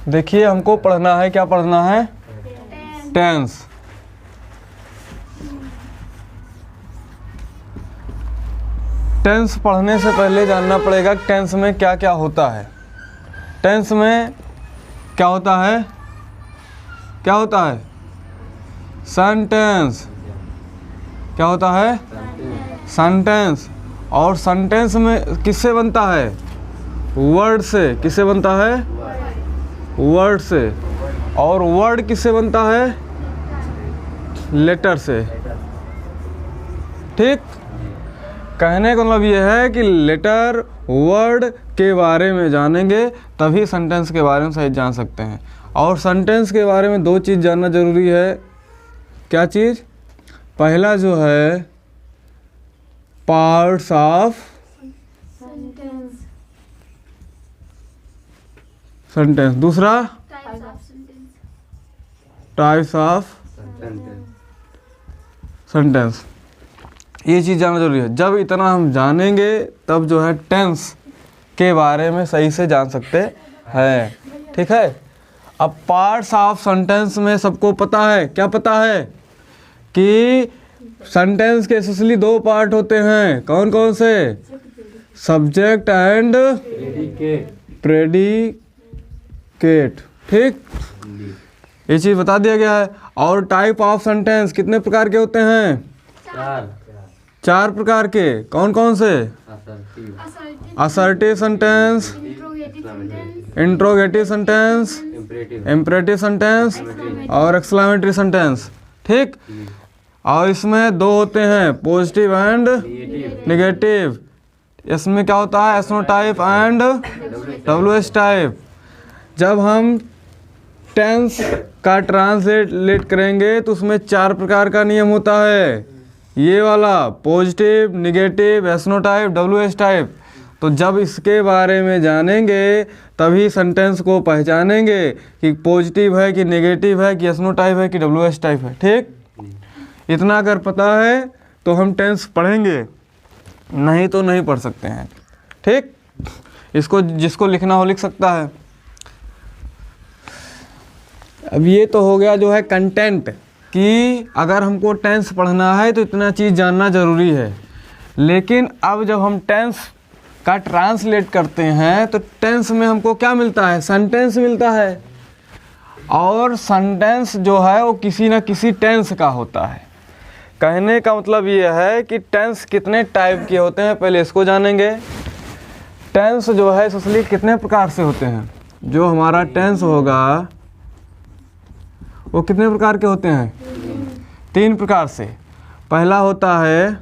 देखिए हमको पढ़ना है, क्या पढ़ना है? टेंस। टेंस पढ़ने से पहले जानना पड़ेगा टेंस में क्या क्या होता है। टेंस में क्या होता है? क्या होता है? सेंटेंस। क्या होता है? सेंटेंस। और सेंटेंस में किससे बनता है? वर्ड से। किससे बनता है? वर्ड से। और वर्ड किससे बनता है? लेटर से। ठीक। कहने का मतलब ये है कि लेटर वर्ड के बारे में जानेंगे तभी सेंटेंस के बारे में सही जान सकते हैं। और सेंटेंस के बारे में दो चीज़ जानना जरूरी है। क्या चीज़? पहला जो है पार्ट्स ऑफ सेंटेंस, दूसरा टाइप्स ऑफ सेंटेंस। ये चीज़ जानना जरूरी है। जब इतना हम जानेंगे तब जो है टेंस के बारे में सही से जान सकते हैं। ठीक है। अब पार्ट्स ऑफ सेंटेंस में सबको पता है, क्या पता है कि सेंटेंस के एसेंशियली दो पार्ट होते हैं। कौन कौन से? Subject and predicate. ठीक, ये चीज़ बता दिया गया है। और टाइप ऑफ सेंटेंस कितने प्रकार के होते हैं? चार प्रकार के। कौन कौन से? Assertive sentence, interrogative sentence, imperative sentence और एक्सक्लेमेटरी सेंटेंस। ठीक। और इसमें दो होते हैं, पॉजिटिव एंड नेगेटिव। इसमें क्या होता है? एसनो टाइप एंड डब्ल्यूएच टाइप। जब हम टेंस का ट्रांसलेट करेंगे तो उसमें चार प्रकार का नियम होता है। ये वाला पॉजिटिव, नेगेटिव, एसनो टाइप, डब्ल्यूएच टाइप। तो जब इसके बारे में जानेंगे तभी सेंटेंस को पहचानेंगे कि पॉजिटिव है कि नेगेटिव है कि एसनो टाइप है कि डब्ल्यूएच टाइप है। ठीक, इतना अगर पता है तो हम टेंस पढ़ेंगे, नहीं तो नहीं पढ़ सकते हैं। ठीक, इसको जिसको लिखना हो लिख सकता है। अब ये तो हो गया जो है कंटेंट, कि अगर हमको टेंस पढ़ना है तो इतना चीज़ जानना ज़रूरी है। लेकिन अब जब हम टेंस का ट्रांसलेट करते हैं तो टेंस में हमको क्या मिलता है? सेंटेंस मिलता है। और सेंटेंस जो है वो किसी न किसी टेंस का होता है। कहने का मतलब ये है कि टेंस कितने टाइप के होते हैं, पहले इसको जानेंगे। टेंस जो है इसलिए कितने प्रकार से होते हैं? जो हमारा टेंस होगा वो कितने प्रकार के होते हैं? तीन प्रकार से। पहला होता है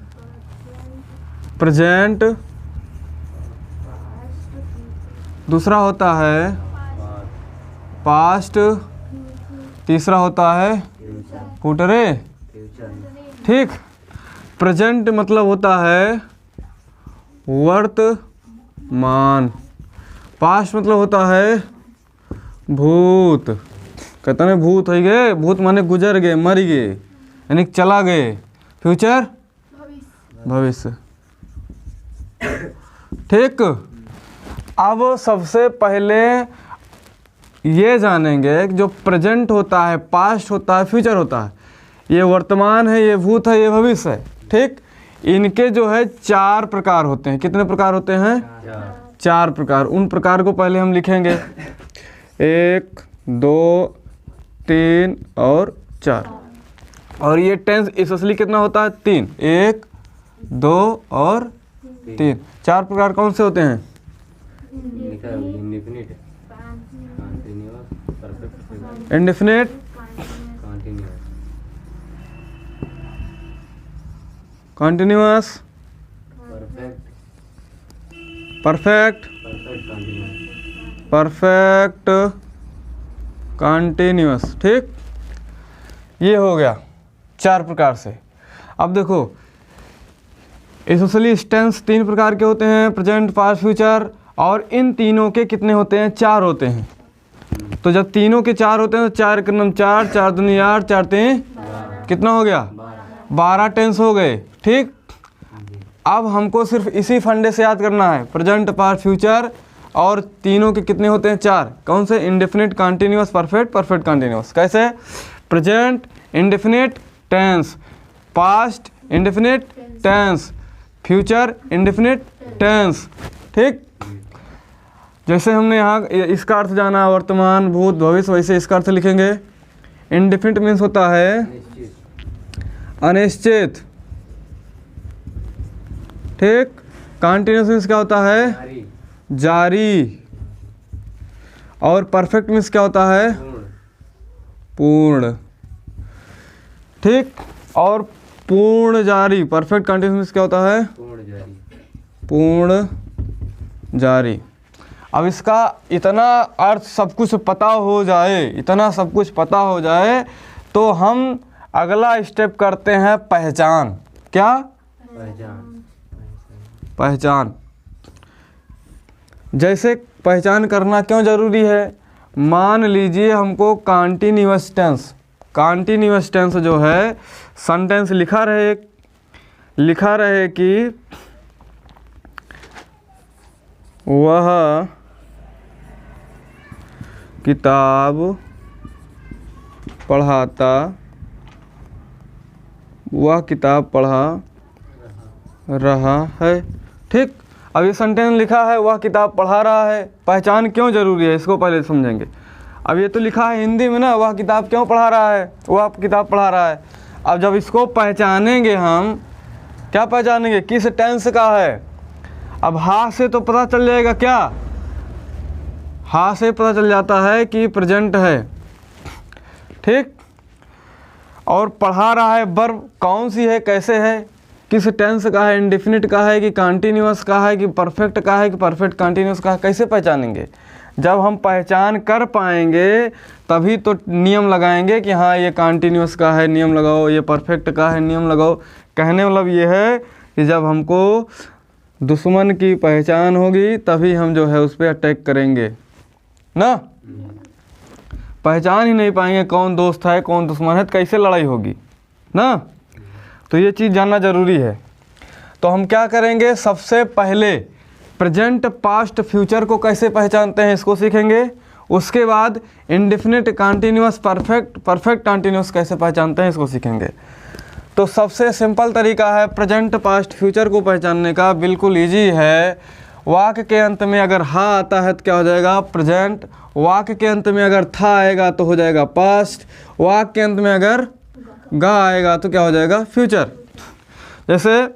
प्रेजेंट, दूसरा होता है पास्ट, तीसरा होता है फ्यूचर। ठीक। प्रेजेंट मतलब होता है वर्तमान, पास्ट मतलब होता है भूत। कहते हैं भूत हो गए, भूत माने गुजर गए, मर गए, यानी चला गए। फ्यूचर भविष्य। ठीक। अब सबसे पहले ये जानेंगे कि जो प्रेजेंट होता है, पास्ट होता है, फ्यूचर होता है, ये वर्तमान है, ये भूत है, ये भविष्य है। ठीक। इनके जो है चार प्रकार होते हैं। कितने प्रकार होते हैं? चार प्रकार। उन प्रकार को पहले हम लिखेंगे, 1, 2, 3 और 4। और ये टेंस इसलिए कितना होता है? 3। 1, 2 और 3। चार प्रकार कौन से होते हैं? Indefinite, continuous, perfect, perfect continuous. ठीक, ये हो गया चार प्रकार से। अब देखो एसेंशियली टेंस तीन प्रकार के होते हैं, प्रेजेंट, पास्ट, फ्यूचर। और इन तीनों के कितने होते हैं? चार होते हैं। तो जब तीनों के चार होते हैं तो 4 के नम 4, 4 दूनी 8, 4 3 कितना हो गया? 12 टेंस हो गए। ठीक। अब हमको सिर्फ इसी फंडे से याद करना है, प्रेजेंट, पास्ट, फ्यूचर और तीनों के कितने होते हैं? 4। कौन से? Indefinite, continuous, perfect, perfect continuous. कैसे? Present indefinite tense, past indefinite tense, future indefinite tense. ठीक, जैसे हमने यहाँ इसका अर्थ जाना वर्तमान, भूत, भविष्य, वैसे इसका अर्थ लिखेंगे। इंडेफिनिट मीन्स होता है अनिश्चित। ठीक, कंटिन्यूअस मीन्स क्या होता है? जारी। और परफेक्ट मीन्स क्या होता है? पूर्ण। ठीक, और पूर्ण जारी। परफेक्ट कंटिन्यूअस मीन्स क्या होता है? पूर्ण जारी। अब इसका इतना अर्थ सब कुछ पता हो जाए, इतना सब कुछ पता हो जाए तो हम अगला स्टेप करते हैं पहचान। क्या? पहचान। जैसे पहचान करना क्यों ज़रूरी है? मान लीजिए हमको कंटीन्यूअस टेंस, कंटीन्यूअस टेंस जो है सेंटेंस लिखा रहे कि वह किताब पढ़ाता, वह किताब पढ़ा रहा है। ठीक, अब ये सेंटेंस लिखा है वह किताब पढ़ा रहा है। पहचान क्यों ज़रूरी है इसको पहले समझेंगे। अब ये तो लिखा है हिंदी में ना, वह किताब क्यों पढ़ा रहा है? वह किताब पढ़ा रहा है। अब जब इसको पहचानेंगे हम, क्या पहचानेंगे? किस टेंस का है? अब हा से तो पता चल जाएगा। क्या? हा से पता चल जाता है कि प्रेजेंट है। ठीक, और पढ़ा रहा है वर्ब कौन सी है, कैसे है, किस टेंस का है? इंडेफिनिट का है कि कंटिन्यूअस का है कि परफेक्ट का है कि परफेक्ट कंटिन्यूअस का है? कैसे पहचानेंगे? जब हम पहचान कर पाएंगे तभी तो नियम लगाएंगे कि हाँ ये कंटिन्यूअस का है, नियम लगाओ, ये परफेक्ट का है, नियम लगाओ। कहने मतलब ये है कि जब हमको दुश्मन की पहचान होगी तभी हम जो है उस पर अटैक करेंगे ना। पहचान ही नहीं पाएंगे कौन दोस्त है कौन दुश्मन है तो कैसे लड़ाई होगी ना। तो ये चीज़ जानना ज़रूरी है। तो हम क्या करेंगे? सबसे पहले प्रेजेंट, पास्ट, फ्यूचर को कैसे पहचानते हैं इसको सीखेंगे। उसके बाद indefinite, continuous, perfect, perfect continuous कैसे पहचानते हैं इसको सीखेंगे। तो सबसे सिंपल तरीका है प्रेजेंट, पास्ट, फ्यूचर को पहचानने का, बिल्कुल इजी है। वाक्य के अंत में अगर हा आता है तो क्या हो जाएगा? प्रेजेंट। वाक्य के अंत में अगर था आएगा तो हो जाएगा पास्ट। वाक्य के अंत में अगर गा आएगा तो क्या हो जाएगा? फ्यूचर। जैसे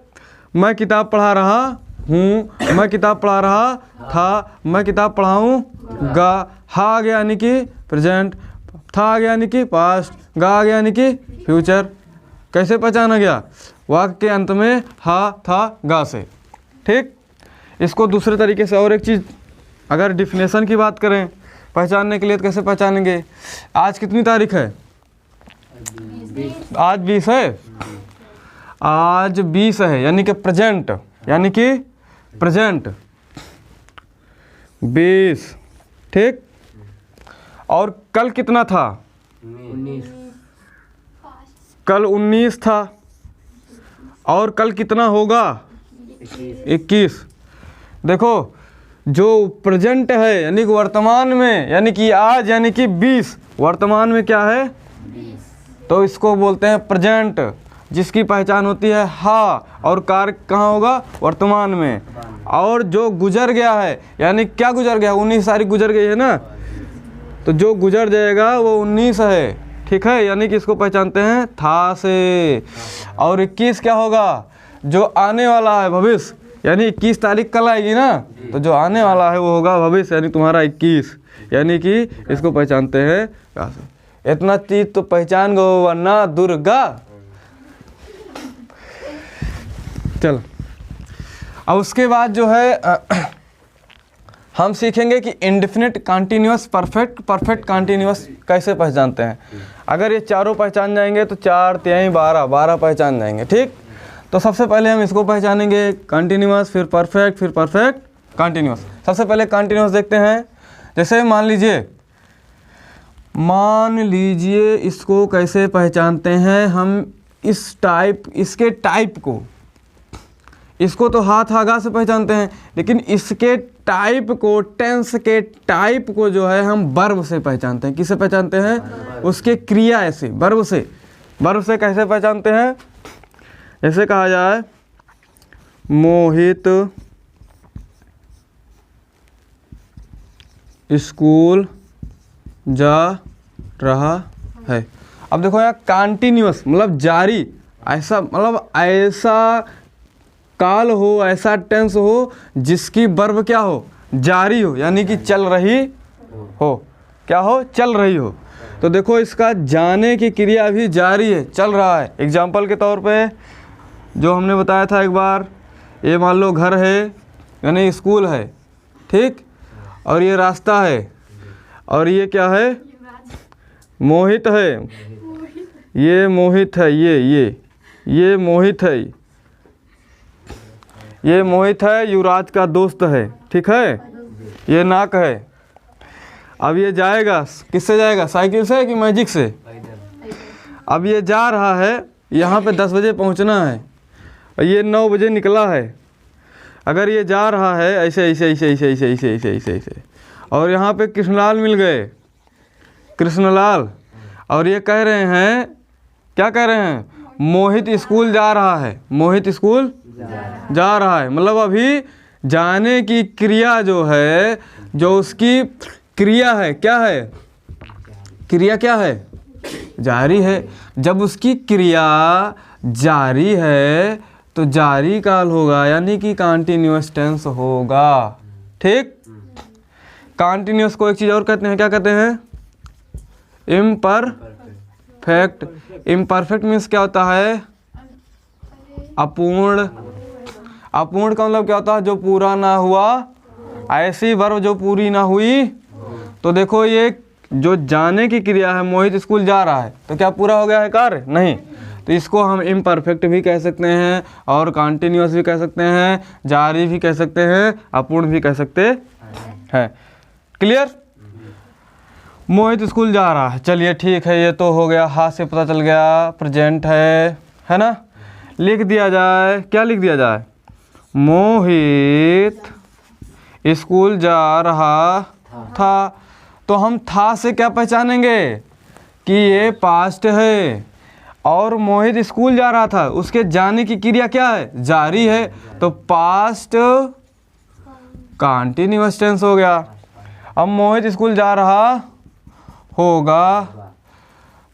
मैं किताब पढ़ा रहा हूँ, मैं किताब पढ़ा रहा था, मैं किताब पढ़ाऊँगा। हा आ गया यानी कि प्रेजेंट, था आ गया यानी कि पास्ट, गा आ गया यानी कि फ्यूचर। कैसे पहचाना गया? वाक्य के अंत में हा, था, गा से। ठीक, इसको दूसरे तरीके से और एक चीज़, अगर डिफिनेशन की बात करें पहचानने के लिए तो कैसे पहचानेंगे? आज कितनी तारीख है? आज 20 है। आज 20 है यानी कि प्रेजेंट, यानी कि प्रेजेंट 20। ठीक, और कल कितना था? 19। कल 19 था। और कल कितना होगा? 21। देखो जो प्रेजेंट है यानी कि वर्तमान में, यानी कि आज, यानी कि 20 वर्तमान में क्या है? 20। तो इसको बोलते हैं प्रेजेंट, जिसकी पहचान होती है हा, और कार्य कहाँ होगा? वर्तमान में। और जो गुजर गया है, यानी क्या गुजर गया? 19 तारीख गुजर गई है ना, तो जो गुजर जाएगा वो 19 है। ठीक है, यानी कि इसको पहचानते हैं था से। और 21 क्या होगा? जो आने वाला है, भविष्य, यानी 21 तारीख कल आएगी ना, तो जो आने वाला है वो होगा भविष्य, यानी तुम्हारा 21, यानी कि इसको पहचानते हैं कहाँ से। इतना चीज तो पहचान गो वरना दुर्गा। चल, अब उसके बाद जो है हम सीखेंगे कि indefinite, continuous, perfect, perfect continuous कैसे पहचानते हैं। अगर ये चारों पहचान जाएंगे तो 4 3 12 पहचान जाएंगे। ठीक, तो सबसे पहले हम इसको पहचानेंगे कंटिन्यूअस, फिर परफेक्ट कंटिन्यूअस। सबसे पहले कंटिन्यूअस देखते हैं। जैसे मान लीजिए इसको कैसे पहचानते हैं हम, इसके टाइप को, इसको तो हाथ आगा से पहचानते हैं, लेकिन इसके टाइप को, टेंस के टाइप को जो है हम वर्ब से पहचानते हैं। किससे पहचानते हैं? उसके क्रिया ऐसे वर्ब से। वर्ब से कैसे पहचानते हैं? जैसे कहा जाए मोहित स्कूल जा रहा है। अब देखो यहाँ कंटिन्यूअस मतलब जारी, ऐसा मतलब ऐसा काल हो, ऐसा टेंस हो जिसकी वर्ब क्या हो? जारी हो, यानी कि चल रही हो। क्या हो? चल रही हो। तो देखो इसका जाने की क्रिया भी जारी है, चल रहा है। एग्जाम्पल के तौर पे जो हमने बताया था एक बार, ये मान लो घर है यानी स्कूल है, ठीक, और ये रास्ता है, और ये क्या है? मोहित है। ये मोहित है, ये मोहित है, ये मोहित है, युवराज का दोस्त है, ठीक है। ये नाक है। अब ये जाएगा, किससे जाएगा? साइकिल से कि मैजिक से? अब ये जा रहा है, यहाँ पे 10 बजे पहुँचना है, और ये 9 बजे निकला है। अगर ये जा रहा है ऐसे ऐसे ऐसे ऐसे ऐसे ऐसे ऐसे ऐसे ऐसे, और यहाँ पे कृष्णलाल मिल गए, कृष्णलाल, और ये कह रहे हैं, क्या कह रहे हैं? मोहित स्कूल जा रहा है, मोहित स्कूल जा रहा है। मतलब अभी जाने की क्रिया जो है, जो उसकी क्रिया है, क्या है? क्रिया क्या है? जारी है। जब उसकी क्रिया जारी है तो जारी काल होगा, यानी कि कंटिन्यूअस टेंस होगा, ठीक। कंटिन्यूअस को एक चीज़ और कहते हैं, क्या कहते हैं? इम्परफेक्ट। इम्परफेक्ट मीन्स क्या होता है? अपूर्ण। अपूर्ण का मतलब क्या होता है? जो पूरा ना हुआ। ऐसी वर्ब जो पूरी ना हुई। तो देखो ये जो जाने की क्रिया है, मोहित स्कूल जा रहा है, तो क्या पूरा हो गया है कार्य? नहीं। तो इसको हम इम्परफेक्ट भी कह सकते हैं, और कंटिन्यूअस भी कह सकते हैं, जारी भी कह सकते हैं, अपूर्ण भी कह सकते हैं। क्लियर? मोहित स्कूल जा रहा है, चलिए ठीक है, ये तो हो गया, हाथ से पता चल गया, प्रेजेंट है ना। लिख दिया जाए, क्या लिख दिया जाए? मोहित स्कूल जा रहा था। तो हम था से क्या पहचानेंगे? कि ये पास्ट है, और मोहित स्कूल जा रहा था, उसके जाने की क्रिया क्या है? जारी है। तो पास्ट कंटिन्यूअस टेंस हो गया। अब मोहित स्कूल जा रहा होगा,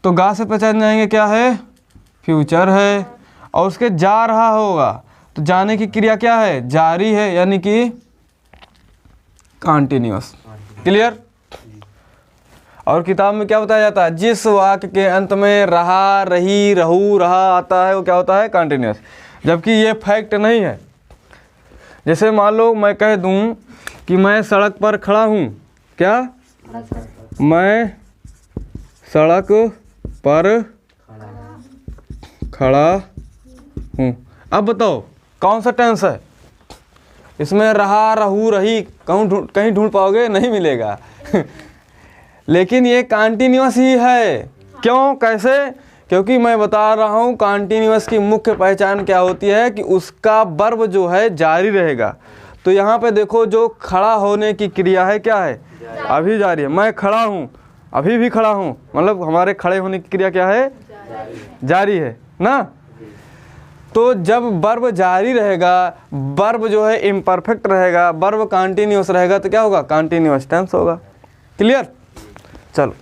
तो गा से पहचान जाएंगे क्या है? फ्यूचर है। और उसके जा रहा होगा, तो जाने की क्रिया क्या है? जारी है, यानी कि कंटिन्यूअस। क्लियर? और किताब में क्या बताया जाता है? जिस वाक्य के अंत में रहा, रही, रहू, रहा आता है, वो क्या होता है? कंटिन्यूअस। जबकि ये फैक्ट नहीं है। जैसे मान लो मैं कह दूं कि मैं सड़क पर खड़ा हूं, क्या? मैं सड़क पर खड़ा हूँ। अब बताओ कौन सा टेंस है? इसमें रहा, रहू, रही कहीं ढूंढ पाओगे? नहीं मिलेगा। लेकिन ये कंटिन्यूअस ही है। क्यों? कैसे? क्योंकि मैं बता रहा हूँ कंटिन्यूअस की मुख्य पहचान क्या होती है कि उसका वर्ब जो है जारी रहेगा। तो यहाँ पे देखो, जो खड़ा होने की क्रिया है क्या है? अभी जारी है। मैं खड़ा हूँ, अभी भी खड़ा हूँ, मतलब हमारे खड़े होने की क्रिया क्या है? जारी है ना। तो जब वर्ब जारी रहेगा, वर्ब जो है इम्परफेक्ट रहेगा, वर्ब कंटिन्यूअस रहेगा, तो क्या होगा? कंटिन्यूअस टेंस होगा। क्लियर? चलो,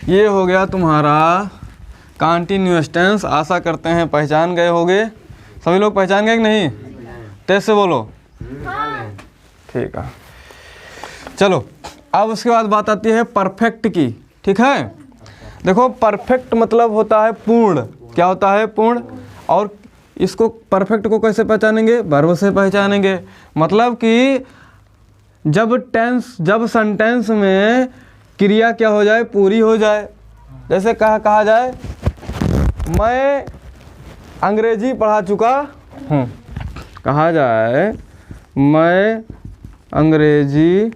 ये हो गया तुम्हारा कंटिन्यूअस टेंस। आशा करते हैं पहचान गए होगे। सभी लोग पहचान गए कि नहीं? तेज से बोलो। ठीक है, चलो अब उसके बाद बात आती है परफेक्ट की। ठीक है, देखो परफेक्ट मतलब होता है पूर्ण। क्या होता है? पूर्ण। और इसको परफेक्ट को कैसे पहचानेंगे? वर्ब से पहचानेंगे। मतलब कि जब सेंटेंस में क्रिया क्या हो जाए? पूरी हो जाए। जैसे कहा जाए मैं अंग्रेजी पढ़ा चुका हूँ। कहा जाए मैं अंग्रेजी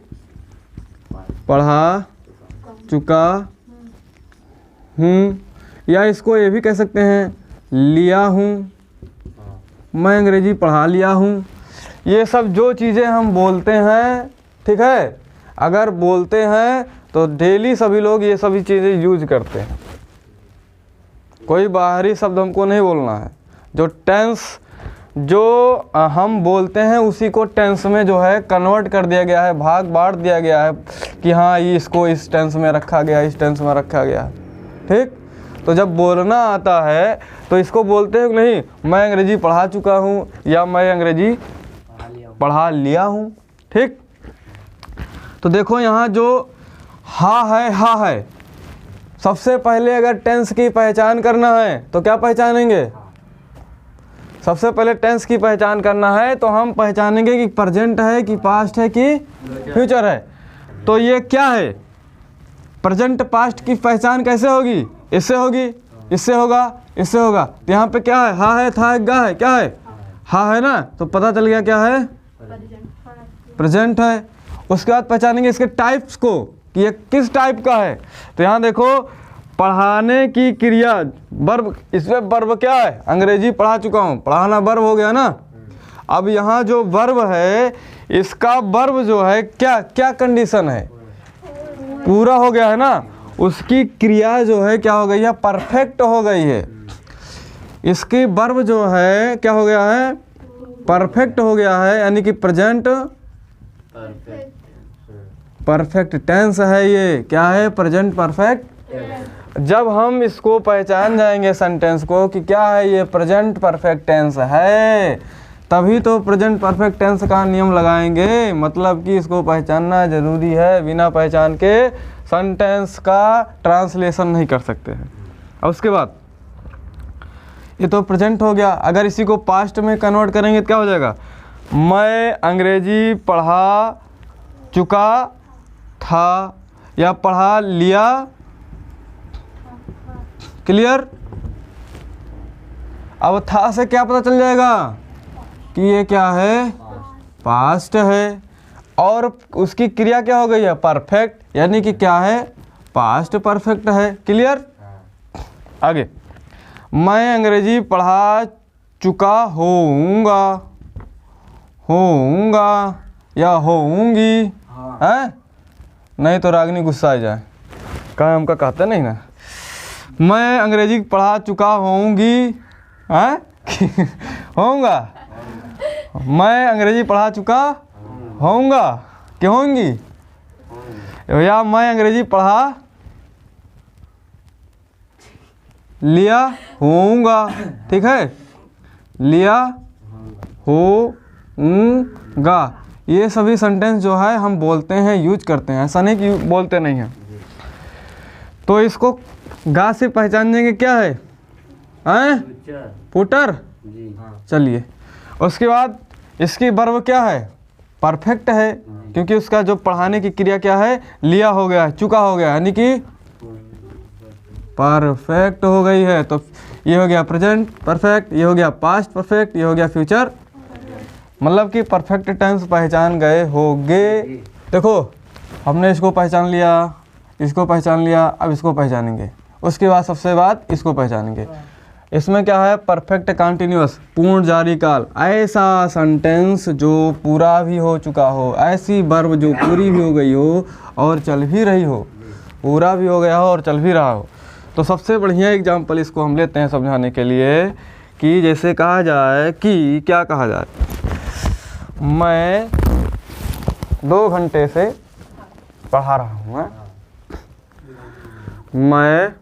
पढ़ा चुका हूँ, या इसको ये भी कह सकते हैं लिया हूँ। मैं अंग्रेजी पढ़ा लिया हूँ। ये सब जो चीज़ें हम बोलते हैं, ठीक है, अगर बोलते हैं तो डेली सभी लोग ये सभी चीज़ें यूज करते हैं। कोई बाहरी शब्द हमको नहीं बोलना है। जो टेंस जो हम बोलते हैं उसी को टेंस में जो है कन्वर्ट कर दिया गया है, भाग बांट दिया गया है कि हाँ ये इसको इस टेंस में रखा गया, इस टेंस में रखा गया। ठीक, तो जब बोलना आता है तो इसको बोलते हैं नहीं, मैं अंग्रेजी पढ़ा चुका हूँ या मैं अंग्रेजी पढ़ा लिया हूँ। ठीक, तो देखो यहाँ जो हा है, सबसे पहले अगर टेंस की पहचान करना है तो क्या पहचानेंगे? सबसे पहले टेंस की पहचान करना है तो हम पहचानेंगे कि प्रेजेंट है कि पास्ट है कि फ्यूचर है। तो ये क्या है? प्रेजेंट पास्ट की पहचान कैसे होगी? इससे होगी, इससे होगा, इससे होगा। तो यहाँ पे क्या है? हा है, था है, गा है, क्या है? हा है ना, तो पता चल गया क्या है? प्रेजेंट है। उसके बाद पहचानेंगे इसके टाइप्स को कि ये किस टाइप का है। तो यहाँ देखो, पढ़ाने की क्रिया वर्ब, इसमें वर्ब क्या है? अंग्रेजी पढ़ा चुका हूँ, पढ़ाना वर्ब हो गया ना। अब यहाँ जो वर्ब है, इसका वर्ब जो है क्या क्या कंडीशन है? पूरा हो गया है ना। उसकी क्रिया जो है क्या हो गई है? परफेक्ट हो गई है। इसकी वर्ब जो है क्या हो गया है? परफेक्ट हो गया है, यानी कि प्रेजेंट परफेक्ट टेंस है। ये क्या है? Present perfect. जब हम इसको पहचान जाएंगे सेंटेंस को कि क्या है ये प्रेजेंट परफेक्ट टेंस है, तभी तो प्रेजेंट परफेक्ट टेंस का नियम लगाएंगे। मतलब कि इसको पहचानना जरूरी है, बिना पहचान के सेंटेंस का ट्रांसलेशन नहीं कर सकते हैं। और उसके बाद ये तो प्रेजेंट हो गया। अगर इसी को पास्ट में कन्वर्ट करेंगे तो क्या हो जाएगा? मैं अंग्रेजी पढ़ा चुका था या पढ़ा लिया। क्लियर? अब था से क्या पता चल जाएगा कि ये क्या है? पास्ट है। और उसकी क्रिया क्या हो गई है? परफेक्ट, यानी कि क्या है? पास्ट परफेक्ट है। क्लियर? आगे, मैं अंग्रेजी पढ़ा चुका होऊंगा, होऊंगा या होऊंगी है? नहीं तो रागनी गुस्सा आ जाए, कहा हमका कहते नहीं ना। मैं अंग्रेजी पढ़ा चुका होऊंगी है होऊंगा। मैं अंग्रेजी पढ़ा चुका होऊंगा कि होंगी, या मैं अंग्रेजी पढ़ा लिया होऊंगा। ठीक है, लिया होऊंगा। ये सभी सेंटेंस जो है हम बोलते हैं, यूज करते हैं, ऐसा नहीं कि बोलते नहीं हैं। तो इसको गा से पहचान देंगे क्या है? फ्यूचर। चलिए, उसके बाद इसकी वर्ब क्या है? परफेक्ट है, क्योंकि उसका जो पढ़ाने की क्रिया क्या है? लिया हो गया, चुका हो गया, यानी कि परफेक्ट हो गई है। तो ये हो गया प्रेजेंट परफेक्ट, ये हो गया पास्ट परफेक्ट, ये हो गया फ्यूचर। मतलब कि परफेक्ट टेंस पहचान गए होगे। देखो, हमने इसको पहचान लिया, इसको पहचान लिया, अब इसको पहचानेंगे। उसके बाद सबसे बाद इसको पहचानेंगे। इसमें क्या है? परफेक्ट कंटिन्यूअस, पूर्ण जारी काल। ऐसा सेंटेंस जो पूरा भी हो चुका हो, ऐसी वर्ब जो पूरी भी हो गई हो और चल भी रही हो, पूरा भी हो गया हो और चल भी रहा हो। तो सबसे बढ़िया एग्जाम्पल इसको हम लेते हैं समझाने के लिए कि जैसे कहा जाए कि क्या कहा जाए, मैं 2 घंटे से पढ़ा रहा हूँ। मैं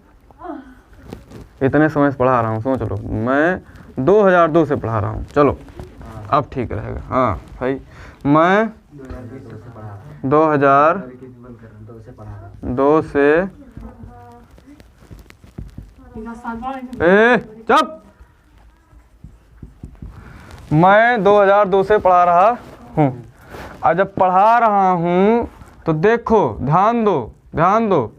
इतने समय से पढ़ा रहा हूँ, सोच लो, मैं 2002 से पढ़ा रहा हूँ। चलो अब ठीक रहेगा। हाँ भाई, मैं 2002 से चुप, मैं 2002 से पढ़ा रहा हूँ। और जब पढ़ा रहा हूँ तो देखो, ध्यान दो, ध्यान दो,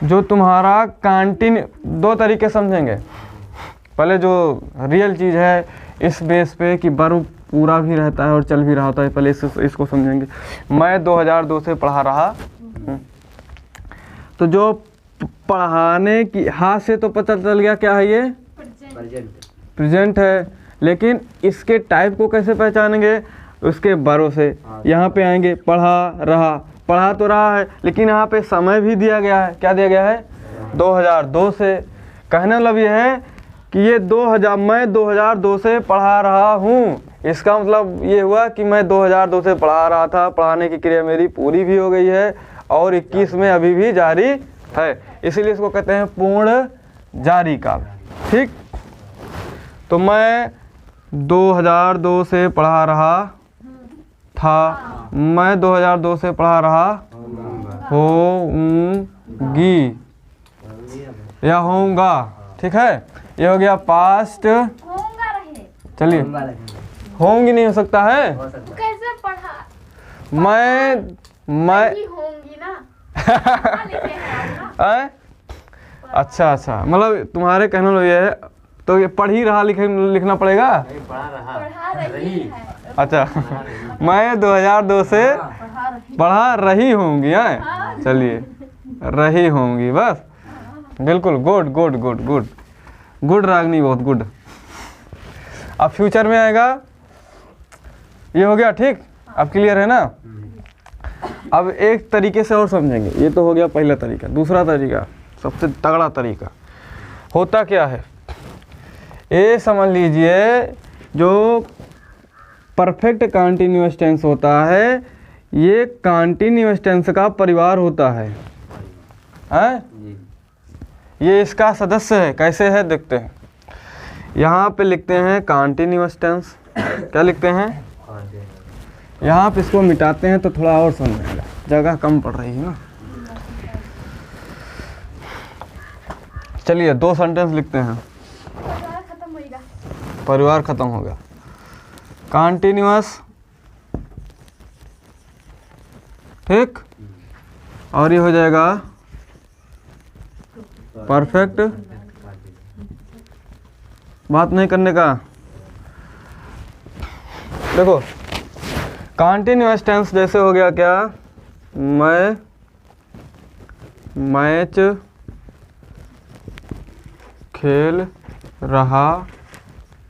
जो तुम्हारा कंटिन्यू 2 तरीके समझेंगे। पहले जो रियल चीज़ है इस बेस पे कि वर्ब पूरा भी रहता है और चल भी रहा होता है, पहले इसको समझेंगे। मैं 2002 से पढ़ा रहा हूँ। तो जो पढ़ाने की हाथ से तो पता चल गया क्या है? ये प्रेजेंट है, लेकिन इसके टाइप को कैसे पहचानेंगे? उसके वर्ब से। यहाँ पे आएंगे, पढ़ा रहा, पढ़ा तो रहा है लेकिन यहाँ पे समय भी दिया गया है। क्या दिया गया है? 2002 से। कहने मतलब ये है कि ये 2000 मैं 2002 से पढ़ा रहा हूँ। इसका मतलब ये हुआ कि मैं 2002 से पढ़ा रहा था, पढ़ाने की क्रिया मेरी पूरी भी हो गई है और 21 में अभी भी जारी है, इसीलिए इसको कहते हैं पूर्ण जारी काल। ठीक, तो मैं 2002 से पढ़ा रहा था, मैं 2002 से पढ़ा रहा होंगी या होऊंगा। ठीक है, ये हो गया पास्ट। होगा रहे। चलिए, होंगी नहीं हो सकता है। तो कैसे पढ़ा? मैं ही होंगी ना। हाँ, लिखे हैं आप ना। अच्छा अच्छा, मतलब तुम्हारे कहने वाला ये है, तो ये पढ़ ही रहा लिखना पड़ेगा। नहीं, पढ़ा रहा। पढ़ा रही है। अच्छा, मैं 2002 से पढ़ा रही होंगी। हैं, चलिए, रही होंगी, बस बिल्कुल। Good good good good good Ragini, बहुत गुड। अब फ्यूचर में आएगा, ये हो गया। ठीक, अब क्लियर है ना? अब एक तरीके से और समझेंगे। ये तो हो गया पहला तरीका। दूसरा तरीका, सबसे तगड़ा तरीका होता क्या है, ये समझ लीजिए। जो परफेक्ट कंटीन्यूअस टेंस होता है, ये कंटीन्यूअस टेंस का परिवार होता है। हैं? ये इसका सदस्य है। कैसे है देखते हैं। यहाँ पे लिखते हैं कंटीन्यूअस टेंस। क्या लिखते हैं? यहाँ पे इसको मिटाते हैं तो थोड़ा और समझ में आएगा, जगह कम पड़ रही है ना। चलिए, 2 सेंटेंस लिखते हैं। खत्म होगा। परिवार खत्म हो गया। कंटीन्यूअस, ठीक, और ये हो जाएगा परफेक्ट। बात नहीं करने का। देखो, कंटीन्यूअस टेंस जैसे हो गया क्या, मैं मैच खेल रहा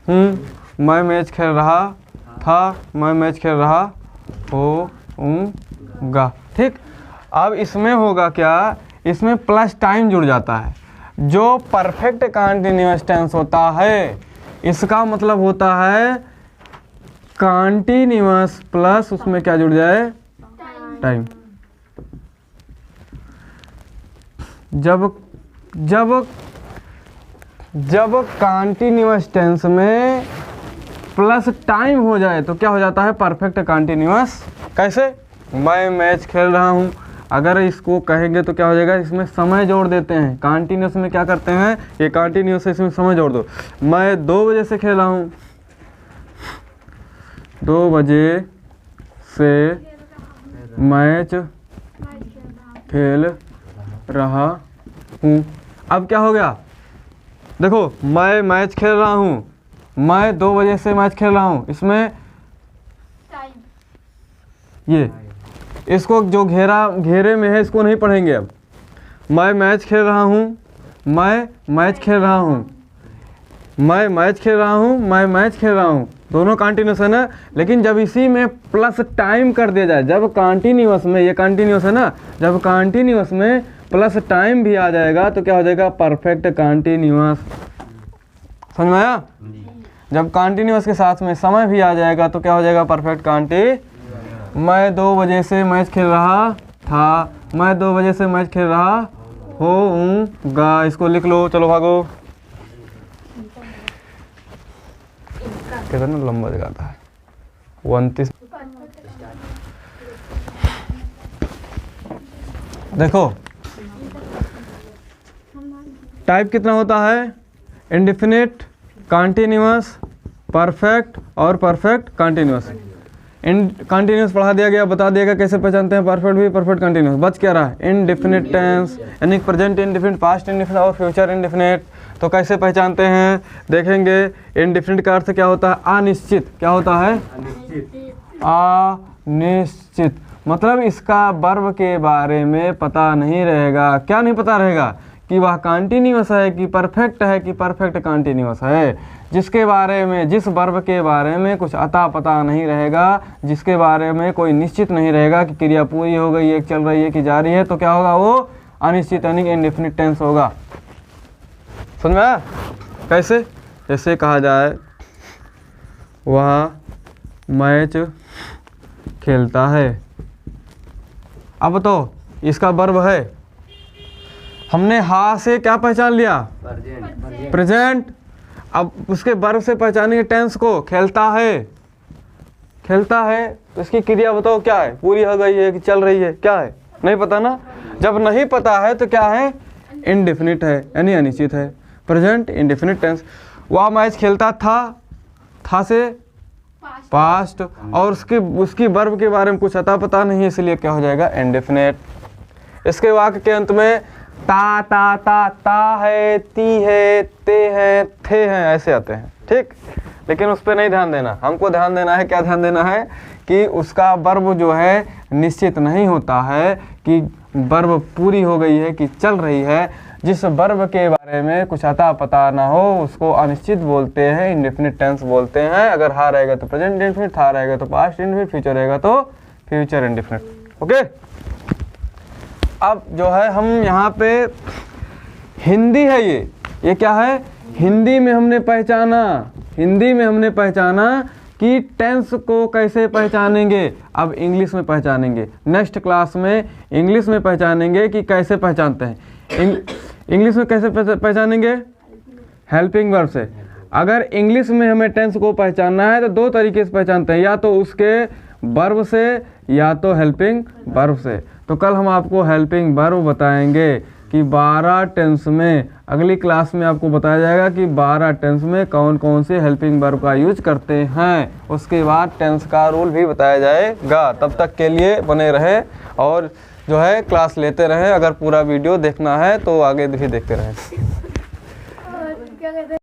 हूँ, मैं मैच खेल रहा था, मैं मैच खेल रहा होऊंगा। ठीक, अब इसमें होगा क्या, इसमें प्लस टाइम जुड़ जाता है। जो परफेक्ट कंटीन्यूअस टेंस होता है, इसका मतलब होता है कंटीन्यूअस प्लस उसमें क्या जुड़ जाए, टाइम। जब जब जब कंटीन्यूअस टेंस में प्लस टाइम हो जाए तो क्या हो जाता है, परफेक्ट कंटीन्यूअस। कैसे? मैं मैच खेल रहा हूँ, अगर इसको कहेंगे तो क्या हो जाएगा, इसमें समय जोड़ देते हैं। कंटीन्यूअस में क्या करते हैं, ये कंटीन्यूअस है, इसमें समय जोड़ दो। मैं 2 बजे से खेल रहा हूँ, 2 बजे से मैच खेल रहा हूँ। अब क्या हो गया, देखो, मैं मैच खेल रहा हूँ, मैं 2 बजे से मैच खेल रहा हूँ, इसमें ये इसको जो घेरे में है इसको नहीं पढ़ेंगे। अब मैं मैच खेल रहा हूँ, मैं मैच खेल रहा हूँ, मैं मैच खेल रहा हूँ, मैं मैच खेल रहा हूँ, दोनों कंटिन्यूस है ना। लेकिन जब इसी में प्लस टाइम कर दिया जाए, जब कंटिन्यूस में, ये कंटिन्यूस है ना, जब कंटिन्यूस में प्लस टाइम भी आ जाएगा तो क्या हो जाएगा, परफेक्ट कंटिन्यूस। समझ में आया? जब कंटिन्यूस के साथ में समय भी आ जाएगा तो क्या हो जाएगा, परफेक्ट कंटिन्यूस। मैं 2 बजे से मैच खेल रहा था, मैं 2 बजे से मैच खेल रहा होऊंगा। इसको लिख लो, चलो भागो। कितना लंबा जगह है, 29। देखो, टाइप कितना होता है, इंडेफिनिट, कंटिन्यूअस, परफेक्ट और परफेक्ट कंटिन्यूअस। कंटिन्यूस पढ़ा दिया गया, बता दिया गया कैसे पहचानते हैं परफेक्ट भी, परफेक्ट कंटिन्यूस। बच क्या रहा है, इनडेफिनिट टेंस, यानी प्रेजेंट इनडेफिनिट, पास्ट इनडेफिनिट और फ्यूचर इनडेफिनिट। तो कैसे पहचानते हैं देखेंगे। इनडेफिनिट का अर्थ क्या होता है, अनिश्चित। क्या होता है, अनिश्चित। मतलब इसका वर्ब के बारे में पता नहीं रहेगा। क्या नहीं पता रहेगा, कि वह कंटिन्यूअस है कि परफेक्ट है कि परफेक्ट कंटिन्यूअस है। जिसके बारे में, जिस वर्ब के बारे में कुछ अता पता नहीं रहेगा, जिसके बारे में कोई निश्चित नहीं रहेगा कि क्रिया पूरी हो गई है, चल रही है कि जा रही है, तो क्या होगा, वो अनिश्चित यानी इंडेफिनिट टेंस होगा। समझ में आया? कैसे? जैसे कहा जाए वह मैच खेलता है। अब तो इसका वर्ब है, हमने हा से क्या पहचान लिया, प्रेजेंट प्रेजेंट। अब उसके वर्ब से पहचानेंगे टेंस को, खेलता है, खेलता है तो इसकी क्रिया बताओ क्या है, पूरी हो गई है कि चल रही है, क्या है, नहीं पता ना। जब नहीं पता है तो क्या है, इनडेफिनिट है यानी अनिश्चित है, प्रेजेंट इंडेफिनिट टेंस। वह मैच खेलता था से पास्ट, और उसकी वर्ब के बारे में कुछ अता पता नहीं है, इसलिए क्या हो जाएगा, इंडेफिनिट। इसके वाक्य के अंत में ता है, ती है, ते हैं, थे हैं, ऐसे आते हैं, ठीक। लेकिन उस पर नहीं ध्यान देना, हमको ध्यान देना है, क्या ध्यान देना है कि उसका वर्ब जो है निश्चित नहीं होता है कि वर्ब पूरी हो गई है कि चल रही है। जिस वर्ब के बारे में कुछ अता पता ना हो उसको अनिश्चित बोलते हैं, इंडेफिनिट टेंस बोलते हैं। अगर हा रहेगा तो प्रेजेंट इंडेफिनिट, था रहेगा तो पास्ट इंडेफिनिट, फ्यूचर रहेगा तो फ्यूचर इंडेफिनिट। ओके, अब जो है हम यहाँ पे हिंदी है, ये क्या है, हिंदी में हमने पहचाना कि टेंस को कैसे पहचानेंगे। अब इंग्लिश में पहचानेंगे, नेक्स्ट क्लास में इंग्लिश में पहचानेंगे कि कैसे पहचानते हैं। इंग्लिश में कैसे पहचानेंगे, हेल्पिंग वर्ब से। अगर इंग्लिश में हमें टेंस को पहचानना है तो दो तरीके से पहचानते हैं, या तो उसके वर्ब से या तो हेल्पिंग वर्ब से। तो कल हम आपको हेल्पिंग वर्ब बताएंगे कि 12 टेंस में, अगली क्लास में आपको बताया जाएगा कि 12 टेंस में कौन कौन से हेल्पिंग वर्ब का यूज करते हैं। उसके बाद टेंस का रूल भी बताया जाएगा। तब तक के लिए बने रहे और जो है क्लास लेते रहें। अगर पूरा वीडियो देखना है तो आगे भी देखते रहें। क्या कहते हैं